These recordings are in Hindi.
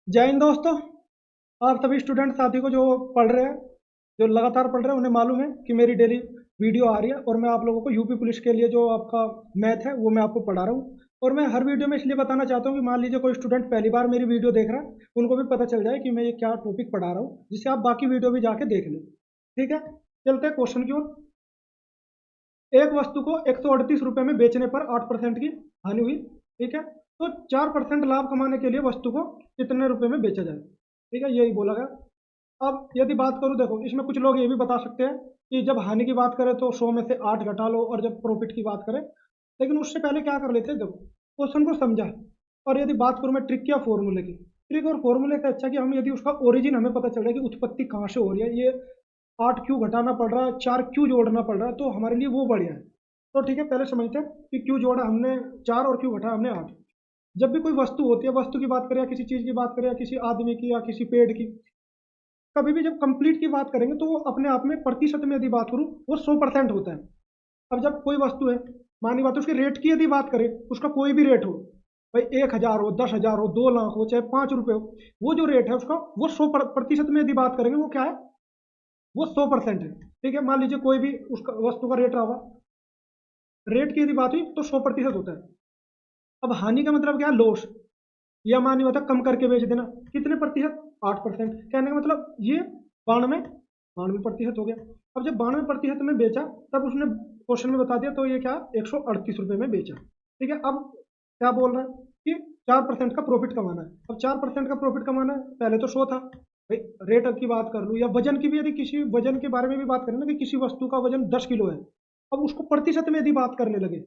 जय हिंद दोस्तों। आप सभी स्टूडेंट साथी को जो पढ़ रहे हैं, जो लगातार पढ़ रहे हैं, उन्हें मालूम है कि मेरी डेली वीडियो आ रही है और मैं आप लोगों को यूपी पुलिस के लिए जो आपका मैथ है वो मैं आपको पढ़ा रहा हूँ। और मैं हर वीडियो में इसलिए बताना चाहता हूँ कि मान लीजिए कोई स्टूडेंट पहली बार मेरी वीडियो देख रहा है, उनको भी पता चल जाए कि मैं ये क्या टॉपिक पढ़ा रहा हूँ, जिससे आप बाकी वीडियो भी जाके देख लें। ठीक है, चलते हैं क्वेश्चन की ओर। एक वस्तु को 138 रुपए में बेचने पर 8% की हानि हुई। ठीक है, तो 4% लाभ कमाने के लिए वस्तु को कितने रुपए में बेचा जाए। ठीक है, यही बोला गया। अब यदि बात करूं, देखो इसमें कुछ लोग ये भी बता सकते हैं कि जब हानि की बात करें तो 100 में से 8 घटा लो, और जब प्रॉफिट की बात करें, लेकिन उससे पहले क्या कर लेते हैं, देखो क्वेश्चन को समझा। और यदि बात करूं मैं ट्रिक या फॉर्मूले की, ट्रिक और फॉर्मूले से अच्छा कि हम यदि उसका ओरिजिन हमें पता चल रहा है कि उत्पत्ति कहाँ से हो रही है, ये 8 क्यों घटाना पड़ रहा है, 4 क्यों जोड़ना पड़ रहा है, तो हमारे लिए वो बढ़िया है। तो ठीक है, पहले समझते हैं कि क्यों जोड़ा हमने 4 और क्यों घटाया हमने 8। जब भी कोई वस्तु होती है, वस्तु की बात करें या किसी चीज की बात करें या किसी आदमी की या किसी पेड़ की, कभी भी जब कंप्लीट की बात करेंगे तो वो अपने आप में प्रतिशत में यदि बात करूं वो 100% होता है। अब जब कोई वस्तु है, मानी बात है, उसके रेट की यदि बात करें, उसका कोई भी रेट हो, भाई 1,000 हो, 10,000 हो, 2 लाख हो, चाहे 5 रुपए हो, वो जो रेट है उसका वो 100% में यदि बात करेंगे वो क्या है, वो 100% है। ठीक है, मान लीजिए कोई भी उसका वस्तु का रेट रहा होगा, रेट की यदि बात हुई तो 100% होता है। अब हानि का मतलब क्या है, लॉस, या मान होता कम करके बेच देना, कितने प्रतिशत, 8%। कहने का मतलब ये 92 प्रतिशत हो गया। अब जब 92% में बेचा, तब उसने क्वेश्चन में बता दिया, तो ये क्या, 138 रुपए में बेचा। ठीक है, अब क्या बोल रहा है कि 4% का प्रॉफिट कमाना है। अब 4% का प्रॉफिट कमाना है, पहले तो 100 था भाई। रेट की बात कर लूँ या वजन की भी, यदि किसी वजन के बारे में भी बात करें ना, कि किसी वस्तु का वजन 10 किलो है, अब उसको प्रतिशत में यदि बात करने लगे,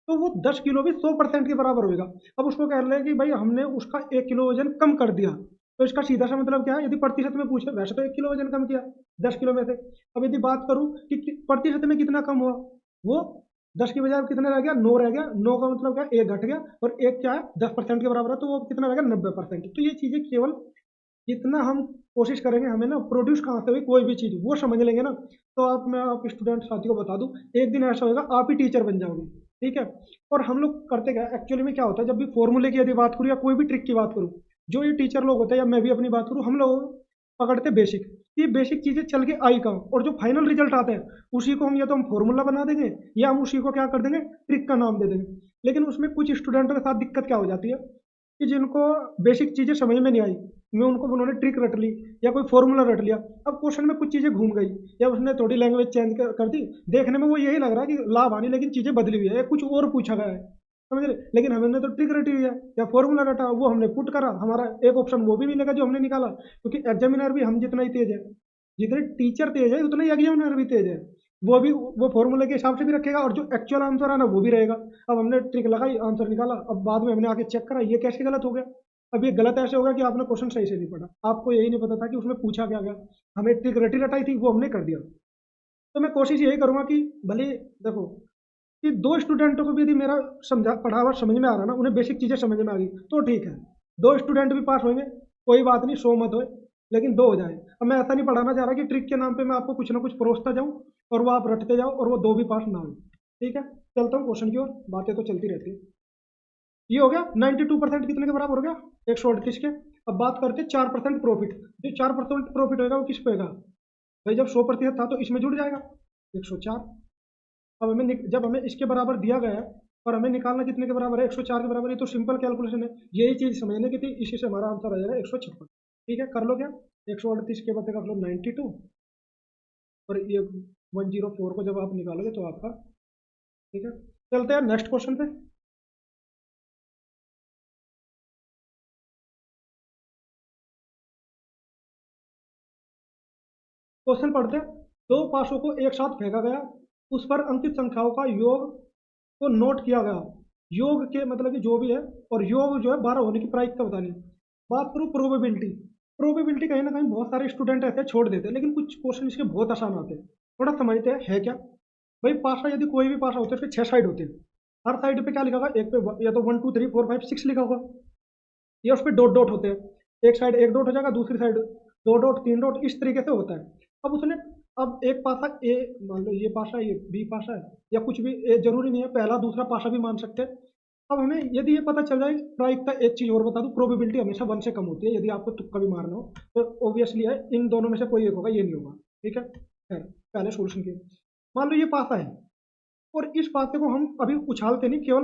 तो वो 10 किलो भी 100% के बराबर होगा। अब उसको कह रहे हैं कि भाई हमने उसका 1 किलो वजन कम कर दिया, तो इसका सीधा सा मतलब क्या है, यदि प्रतिशत में पूछे, वैसे तो 1 किलो वजन कम किया 10 किलो में से। अब यदि बात करूं कि प्रतिशत में कितना कम हुआ, वो 10 की बजाय कितना रह गया, 9 रह गया। 9 का मतलब क्या, एक घट गया, और एक क्या है, 10% के बराबर है, तो वो कितना रह गया, 90%। तो ये चीजें केवल जितना हम कोशिश करेंगे, हमें ना प्रोड्यूस कहाँ से हुई कोई भी चीज वो समझ लेंगे ना, तो मैं आप स्टूडेंट साथी को बता दूं, एक दिन ऐसा होगा आप ही टीचर बन जाओगे। ठीक है, और हम लोग करते क्या एक्चुअली में क्या होता है, जब भी फॉर्मूले की यदि बात करूँ या कोई भी ट्रिक की बात करूँ, जो ये टीचर लोग होते हैं या मैं भी अपनी बात करूँ, हम लोग पकड़ते बेसिक, ये बेसिक चीजें चल के आई कहाँ, और जो फाइनल रिजल्ट आता है उसी को हम, या तो हम फॉर्मूला बना देंगे, या हम उसी को क्या कर देंगे, ट्रिक का नाम दे देंगे। लेकिन उसमें कुछ स्टूडेंटों के साथ दिक्कत क्या हो जाती है, कि जिनको बेसिक चीजें समझ में नहीं आई, मैं उनको, उन्होंने ट्रिक रट ली या कोई फॉर्मूला रट लिया, अब क्वेश्चन में कुछ चीजें घूम गई, या उसने थोड़ी लैंग्वेज चेंज कर दी, देखने में वो यही लग रहा है कि लाभ आनी, लेकिन चीजें बदली हुई है, कुछ और पूछा गया है, समझ रहे। लेकिन हमने तो ट्रिक रटी हुई है या फॉर्मूला रटा, वो हमने पुट करा, हमारा एक ऑप्शन वो भी मिलेगा जो हमने निकाला, क्योंकि एग्जामिनर भी हम जितना ही तेज है, जितने टीचर तेज है उतना ही एग्जामिनर भी तेज है। वो फॉर्मूले के हिसाब से भी रखेगा, और जो एक्चुअल आंसर है ना वो भी रहेगा। अब हमने ट्रिक लगाई, आंसर निकाला, अब बाद में हमने आके चेक करा ये कैसे गलत हो गया। अब ये गलत ऐसे होगा कि आपने क्वेश्चन सही से नहीं पढ़ा, आपको यही नहीं पता था कि उसमें पूछा क्या गया, हमें ट्रिक रटी रटाई थी वो हमने कर दिया। तो मैं कोशिश यही करूंगा कि भले, देखो कि दो स्टूडेंटों को भी यदि मेरा समझा पढ़ा हुआ समझ में आ रहा ना, उन्हें बेसिक चीजें समझ में आ गई तो ठीक है, दो स्टूडेंट भी पास होंगे, कोई बात नहीं, 100 मत हो, लेकिन दो हो जाए। अब मैं ऐसा नहीं पढ़ाना चाह रहा कि ट्रिक के नाम पे मैं आपको कुछ ना कुछ परोसता जाऊं और वो आप रटते जाओ और वो दो भी पास ना हो। ठीक है, चलता हूँ क्वेश्चन की ओर, बातें तो चलती रहती है। ये हो गया 92% कितने के बराबर हो गया, 138 के। अब बात करते हैं 4% प्रॉफिट। जो 4% प्रॉफिट होगा वो किस पे होगा, भाई जब 100% था तो इसमें जुड़ जाएगा 104। अब जब हमें इसके बराबर दिया गया है और हमें निकालना कितने के बराबर है, 104 के बराबर, ये तो सिंपल कैलकुलेशन है, यही चीज समझने की थी, इसी से हमारा आंसर आ जाएगा 156। ठीक है, कर लो क्या, 138 के बदले कर लो 92, और ये 104 को जब आप निकालोगे तो आपका, ठीक है। चलते हैं नेक्स्ट क्वेश्चन पे। क्वेश्चन पढ़ते हैं। दो पाशों को एक साथ फेंका गया, उस पर अंकित संख्याओं का योग को नोट किया गया। योग के मतलब कि जो भी है, और योग जो है 12 होने की प्रायिकता बतानी है। बात करूं प्रोबेबिलिटी, प्रोबेबिलिटी कहीं ना कहीं बहुत सारे स्टूडेंट ऐसे छोड़ देते हैं, लेकिन कुछ क्वेश्चन इसके बहुत आसान आते हैं। थोड़ा समझते हैं है क्या। भाई पासा, यदि कोई भी पासा होता है उसके 6 साइड होते हैं, हर साइड पे क्या लिखा होगा, एक पे या तो 1 2 3 4 5 6 लिखा होगा, या उस पर डॉट डॉट होते हैं, एक साइड एक डॉट हो जाएगा, दूसरी साइड दो डॉट तीन डॉट, इस तरीके से होता है। अब उसने, अब एक पासा ए मान लो, ये पासा, ये बी पासा है, या कुछ भी जरूरी नहीं है, पहला दूसरा पासा भी मान सकते हैं। अब हमें यदि ये पता चल जाए प्रायिकता, एक चीज और बता दूं, प्रोबेबिलिटी हमेशा 1 से कम होती है। यदि आपको तुक्का भी मारना हो तो ऑब्वियसली है इन दोनों में से कोई एक होगा, ये नहीं होगा। ठीक है, खैर पहले सोल्यूशन की, मान लो ये पासा है और इस पासे को हम अभी उछालते नहीं, केवल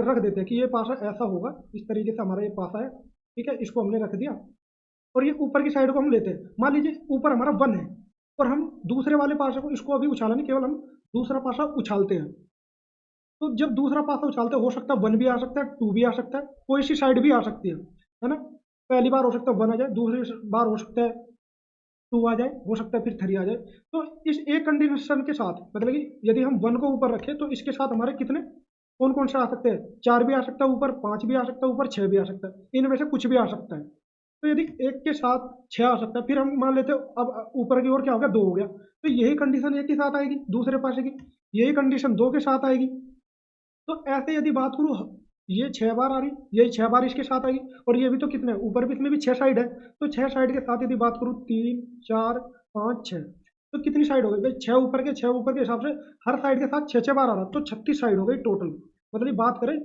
रख देते हैं कि ये पासा ऐसा होगा, इस तरीके से हमारा ये पासा है। ठीक है, इसको हमने रख दिया और ये ऊपर की साइड को हम लेते हैं। मान लीजिए ऊपर हमारा 1 है और हम दूसरे वाले पासे को, इसको अभी उछाला नहीं, केवल हम दूसरा पासा उछालते हैं। तो जब दूसरा पासा उछालते हो सकता है 1 भी आ सकता है, 2 भी आ सकता है, कोई सी साइड भी आ सकती है ना। पहली बार हो सकता है 1 आ जाए, दूसरी बार हो सकता है 2 आ जाए, हो सकता है फिर 3 आ जाए। तो इस एक कंडीशन के साथ, मतलब कि यदि हम 1 को ऊपर रखें तो इसके साथ हमारे कितने, कौन कौन से आ सकते हैं, 4 भी आ सकता है ऊपर, 5 भी आ सकता है ऊपर, 6 भी आ सकता है, इनमें से कुछ भी आ सकता है। तो यदि एक के साथ 6 आ सकता है, फिर हम मान लेते हैं अब ऊपर की ओर क्या हो गया, 2 हो गया, तो यही कंडीशन एक के साथ आएगी दूसरे पासे की, यही कंडीशन 2 के साथ आएगी। तो ऐसे यदि बात करूँ, ये 6 बार आ रही, ये 6 बार इसके साथ आएगी, और ये भी तो कितने ऊपर भी, इसमें भी 6 साइड है, तो 6 साइड के साथ यदि बात करूँ 3 4 5 6, तो कितनी साइड हो गई भाई, 6 ऊपर के हिसाब से हर साइड के साथ 6 6 बार आ रहा, तो 36 साइड हो गई टोटल। मतलब बात करें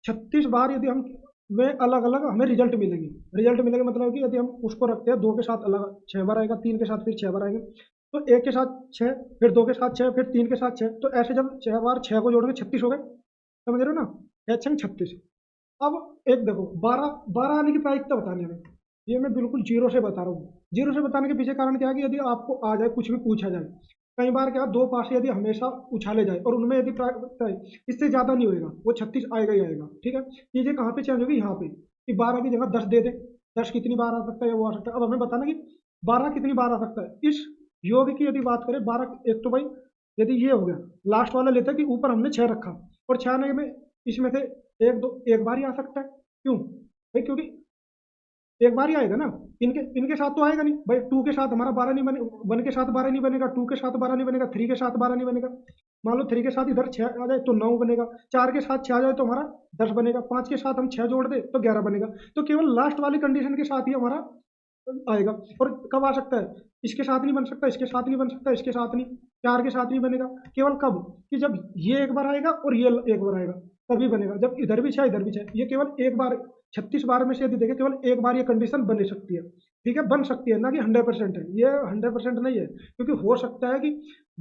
36 बार यदि हम वे अलग अलग हमें रिजल्ट मिलेंगे, रिजल्ट मिलेंगे मतलब कि यदि हम उसको रखते हैं 2 के साथ अलग 6 बार आएगा, 3 के साथ फिर 6 बार आएंगे, तो एक के साथ 6, फिर 2 के साथ 6, फिर 3 के साथ 6, तो ऐसे जब 6 बार 6 को जोड़ेंगे 36 हो गए, समझ रहे हो ना, एच एन 36। अब एक देखो 12 आने की प्रायिकता बतानी है हमें, ये मैं बिल्कुल जीरो से बता रहा हूँ। जीरो से बताने के पीछे कारण क्या है कि यदि आपको आ जाए, कुछ भी पूछा जाए, कई बार क्या 2 पासे यदि हमेशा उछाले जाए और उनमें यदि प्रायिकता है, इससे ज्यादा नहीं होएगा, वो 36 आएगा ही आएगा। ठीक है, चीजें कहाँ पे चेंज होगी, यहाँ पे, कि 12 की जगह 10 दे दे, 10 कितनी बार आ सकता है, वो आ सकता है। अब हमें बताना कि 12 कितनी बार आ सकता है। इस योग की यदि बात करें 12, एक तो भाई यदि ये हो गया, लास्ट वाला लेते हैं कि ऊपर हमने 6 रखा, और 6 आने में इसमें से एक बार ही आ सकता है, क्यों भाई, क्योंकि एक बार ही आएगा ना, इनके इनके साथ तो आएगा नहीं भाई। 2 के साथ हमारा 12 नहीं बने, 1 के साथ 12 नहीं बनेगा, 2 के साथ 12 नहीं बनेगा, 3 के साथ 12 नहीं बनेगा। मान लो 3 के साथ इधर 6 आ जाए तो 9 बनेगा, 4 के साथ 6 आ जाए तो हमारा 10 बनेगा, 5 के साथ हम 6 जोड़ दे तो 11 बनेगा। तो केवल लास्ट वाली कंडीशन के साथ ही हमारा आएगा। और कब आ सकता है, इसके साथ नहीं बन सकता, इसके साथ नहीं बन सकता, इसके साथ नहीं, 4 के साथ नहीं बनेगा। केवल कब, कि जब ये एक बार आएगा और ये एक बार आएगा, तभी बनेगा। जब इधर भी 6 इधर भी 6, ये केवल एक बार, 36 बार में से यदि देखें केवल एक बार ये कंडीशन बन सकती है। ठीक है, बन सकती है, ना कि 100% है, ये 100% नहीं है, क्योंकि हो सकता है कि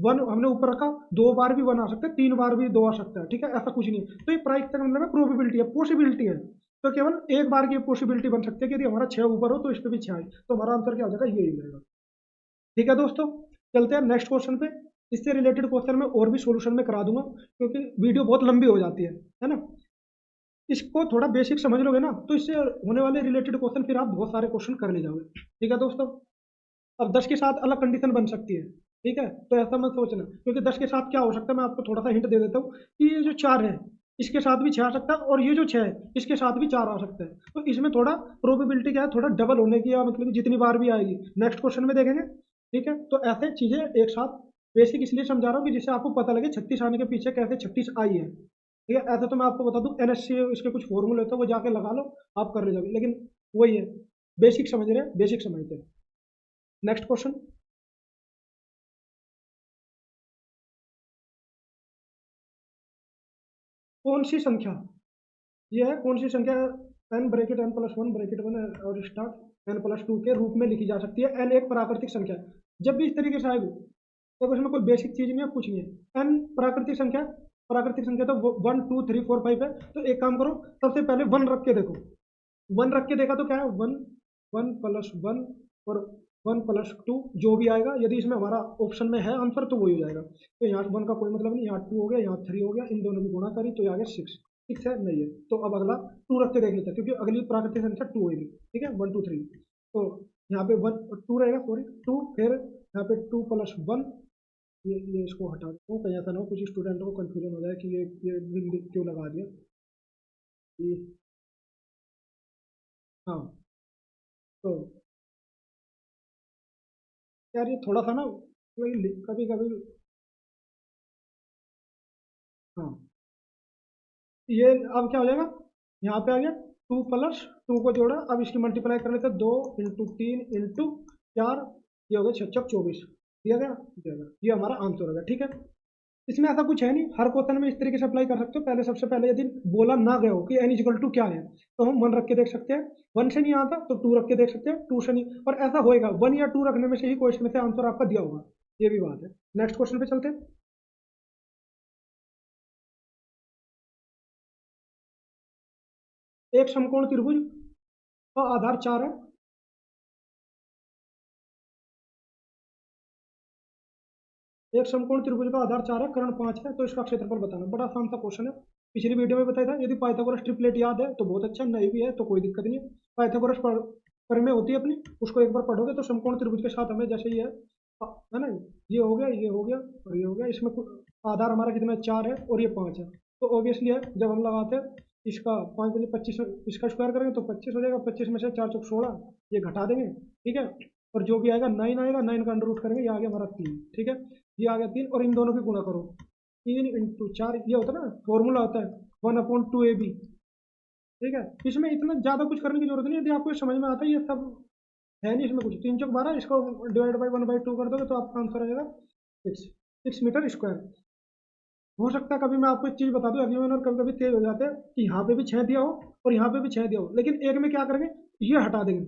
1 हमने ऊपर रखा, 2 बार भी 1 आ सकता है, 3 बार भी 2 आ सकता है। ठीक है, ऐसा कुछ नहीं है। तो ये प्रायिकता का मतलब है प्रोबेबिलिटी है, पॉसिबिलिटी है। तो केवल एक बार की पॉसिबिलिटी बन सकती है कि यदि हमारा 6 ऊपर हो तो इस पे भी 6 आए, तो हमारा आंसर क्या हो जाएगा, ये ही हो जाएगा। ठीक है दोस्तों, चलते हैं नेक्स्ट क्वेश्चन पे। इससे रिलेटेड क्वेश्चन मैं और भी सॉल्यूशन में करा दूंगा, क्योंकि वीडियो बहुत लंबी हो जाती है ना। इसको थोड़ा बेसिक समझ लोगे ना, तो इससे होने वाले रिलेटेड क्वेश्चन फिर आप बहुत सारे क्वेश्चन कर ले जाओगे। ठीक है दोस्तों, अब 10 के साथ अलग कंडीशन बन सकती है। ठीक है, तो ऐसा मत सोचना, क्योंकि 10 के साथ क्या हो सकता है, मैं आपको थोड़ा सा हिंट दे देता हूँ कि ये जो 4 है इसके साथ भी 6 आ सकता है, और ये जो 6 है इसके साथ भी 4 आ सकता है। तो इसमें थोड़ा प्रोबेबिलिटी क्या है, थोड़ा डबल होने की, या मतलब कि जितनी बार भी आएगी नेक्स्ट क्वेश्चन में देखेंगे। ठीक है, तो ऐसे चीजें एक साथ बेसिक इसलिए समझा रहा हूँ कि जिससे आपको पता लगे 36 आने के पीछे कैसे 36 आई है। ठीक है, ऐसे तो मैं आपको बता दूं एनएससी, इसके कुछ फॉर्मूले होते हैं, वो जाके लगा लो, आप कर ले जाओगे, लेकिन वही है, बेसिक समझ रहे हैं, बेसिक समझते हैं। नेक्स्ट क्वेश्चन, कौन सी संख्या, ये है कौन सी संख्या, N bracket N plus one bracket one और स्टार्ट एन प्लस टू के रूप में लिखी जा सकती है। एन एक प्राकृतिक संख्या है। जब भी इस तरीके से आएगी तो उसमें कोई बेसिक चीज नहीं है, कुछ नहीं है। एन प्राकृतिक संख्या, प्राकृतिक संख्या तो 1 2 3 4 5 है। तो एक काम करो, सबसे पहले 1 रख के देखो, 1 रख के देखा तो क्या है, 1 1 प्लस 1 और 1 प्लस 2, जो भी आएगा, यदि इसमें हमारा ऑप्शन में है आंसर तो वही हो जाएगा। तो यहाँ 1 का कोई मतलब नहीं, यहाँ 2 हो गया, यहाँ 3 हो गया, इन दोनों की गुणा करी तो आ गया 6। 6 है नहीं है, तो अब अगला 2 रख के देख लेते हैं, क्योंकि अगली प्राकृतिक संख्या 2 होगी। ठीक है, 1 2 3, तो यहाँ पे 1 2 रहेगा, सॉरी 2, फिर यहाँ पे 2 प्लस 1, ये इसको हटा देता हूँ, कहीं ऐसा ना हो कुछ स्टूडेंट को कंफ्यूजन हो जाए कि ये बिंदु क्यों लगा दिया। ये हाँ, तो यार ये थोड़ा सा ना वही कभी कभी, हाँ, ये अब क्या हो जाएगा, यहाँ पे आ गया 2 प्लस 2 को जोड़ा, अब इसकी मल्टीप्लाई कर लेते हैं, 2 × 3 × 4, ये हो गया 6 × 24, दिया गया, दिया गया, ये हमारा आंसर हो गया। ठीक है, इसमें ऐसा कुछ है नहीं, हर क्वेश्चन में इस तरीके से अप्लाई कर सकते हो। पहले सबसे पहले यदि बोला ना गया हो कि n इक्वल टू क्या है, तो हम 1 रख के देख सकते हैं। 1 से नहीं आता तो 2 रख के देख सकते हैं, 2 से नहीं, और ऐसा होएगा 1 या 2 रखने में से ही क्वेश्चन में से आंसर आपका दिया होगा, ये भी बात है। नेक्स्ट क्वेश्चन पे चलते हैं। एक समकोण त्रिभुज का आधार 4 है। एक समकोण त्रिभुज का आधार 4 है, कर्ण 5 है, तो इसका क्षेत्रफल बताना। बड़ा आसान सा क्वेश्चन है, पिछली वीडियो में बताया था। यदि पाइथागोरस ट्रिपलेट याद है तो बहुत अच्छा, नहीं भी है तो कोई दिक्कत नहीं है। पाइथागोरस प्रमेय होती है अपनी, उसको एक बार पढ़ोगे तो समकोण त्रिभुज के साथ हमें जैसे ये है ना, ये हो गया, ये हो गया और ये हो गया, इसमें आधार हमारा कितना है, 4 है और ये 5 है। तो ऑब्वियसली है, जब हम लगाते हैं इसका 5 बजे 25, इसका स्क्वायर करेंगे तो 25 हो जाएगा। 25 में से 4 चौक 16, ये घटा देंगे, ठीक है। और जो भी आएगा 9 आएगा, 9 का अंडर रूट करेंगे, ये आ गया हमारा 3, ठीक है। ये आ गया 3 और इन दोनों की गुणा करो, 3 × 4, ये होता है ना, फॉर्मूला होता है 1/2ab, ठीक है। इसमें इतना ज़्यादा कुछ करने की जरूरत नहीं है, यदि आपको ये समझ में आता है, ये सब है नहीं इसमें कुछ। 3 चौक 12, इसको डिवाइड बाई 1/2 कर दोगे तो आपका आंसर आ जाएगा 6 मीटर स्क्वायर। हो सकता है कभी मैं आपको एक चीज़ बता दूं, अगले और कभी कभी तेज हो जाते हैं कि यहाँ पे भी 6 दिया हो और यहाँ पे भी 6 दिया हो, लेकिन एक में क्या करेंगे, ये हटा देंगे,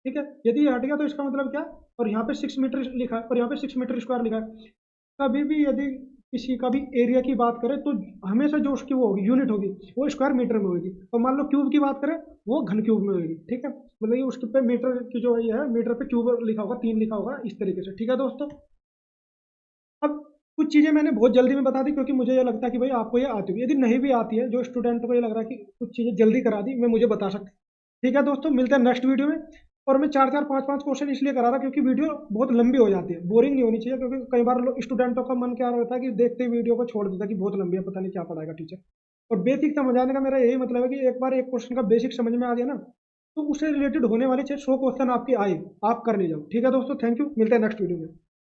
ठीक है। यदि ये हट गया तो इसका मतलब क्या, और यहाँ पे 6 मीटर लिखा है और यहाँ पे 6 मीटर स्क्वायर लिखा है। कभी भी यदि किसी का भी एरिया की बात करें तो हमेशा जो उसकी वो होगी यूनिट होगी, वो स्क्वायर मीटर में होगी। और मान लो क्यूब की बात करें, वो घन क्यूब में होगी, ठीक है। मतलब ये उसके पे मीटर की जो ये है, मीटर पे क्यूब लिखा होगा, 3 लिखा होगा, इस तरीके से, ठीक है दोस्तों। अब कुछ चीज़ें मैंने बहुत जल्दी में बता दी, क्योंकि मुझे ये लगता है कि भाई आपको ये आती होगी। यदि नहीं भी आती है, जो स्टूडेंट को ये लग रहा है कि कुछ चीज़ें जल्दी करा दी, मैं मुझे बता सकता, ठीक है दोस्तों। मिलते हैं नेक्स्ट वीडियो में। और मैं 4 4 5 5 क्वेश्चन इसलिए करा रहा क्योंकि वीडियो बहुत लंबी हो जाती है, बोरिंग नहीं होनी चाहिए। क्योंकि कई बार स्टूडेंटों का मन क्या रहता है कि देखते ही वीडियो को छोड़ देता है कि बहुत लंबी है, पता नहीं क्या पढ़ाएगा टीचर। और बेसिक समझाने का मेरा यही मतलब है कि एक बार एक क्वेश्चन का बेसिक समझ में आ गया ना, तो उससे रिलेटेड होने वाले 100 क्वेश्चन आपके आए, आप कर ले जाओ, ठीक है दोस्तों। थैंक यू, मिलते हैं नेक्स्ट वीडियो में।